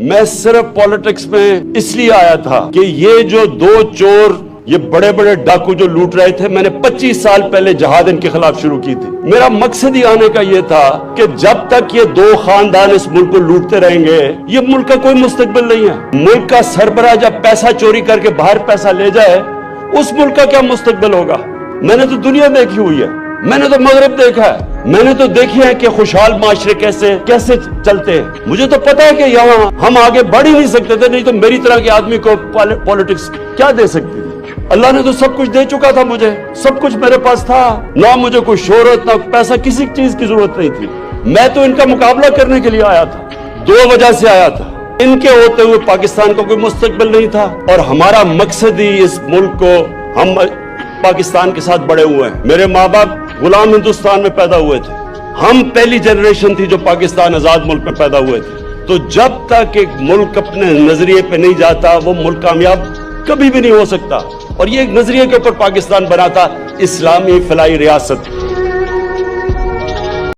میں صرف پالیٹکس میں اس لیے آیا تھا کہ یہ جو دو چور، یہ بڑے بڑے ڈاکو جو لوٹ رہے تھے، میں نے 25 سال پہلے جہاد ان کے خلاف شروع کی تھی۔ میرا مقصد ہی آنے کا یہ تھا کہ جب تک یہ دو خاندان اس ملک کو لوٹتے رہیں گے، یہ ملک کا کوئی مستقبل نہیں ہے۔ ملک کا سربراہ جب پیسہ چوری کر کے باہر پیسہ لے جائے، اس ملک کا کیا مستقبل ہوگا؟ میں نے تو دنیا دیکھی ہوئی ہے، میں نے تو مغرب دیکھا ہے، میں نے تو دیکھی ہے کہ خوشحال معاشرے کیسے چلتے ہیں۔ مجھے تو پتا ہے کہ یہاں ہم آگے بڑھ ہی نہیں سکتے تھے، نہیں تو میری طرح کے آدمی کو پالیٹکس کیا دے سکتی تھی؟ اللہ نے تو سب کچھ دے چکا تھا، مجھے سب کچھ میرے پاس تھا، نہ مجھے کوئی شہرت نہ پیسہ، کسی چیز کی ضرورت نہیں تھی۔ میں تو ان کا مقابلہ کرنے کے لیے آیا تھا، دو وجہ سے آیا تھا۔ ان کے ہوتے ہوئے پاکستان کو کوئی مستقبل نہیں تھا، اور ہمارا مقصد ہی اس ملک کو، ہم پاکستان کے ساتھ بڑے ہوئے ہیں۔ میرے ماں باپ غلام ہندوستان میں پیدا ہوئے تھے، ہم پہلی جنریشن تھی جو پاکستان آزاد ملک میں پیدا ہوئے تھے۔ تو جب تک ایک ملک اپنے نظریے پہ نہیں جاتا، وہ ملک کامیاب کبھی بھی نہیں ہو سکتا۔ اور یہ ایک نظریے کے اوپر پاکستان بنا تھا، اسلامی فلاحی ریاست۔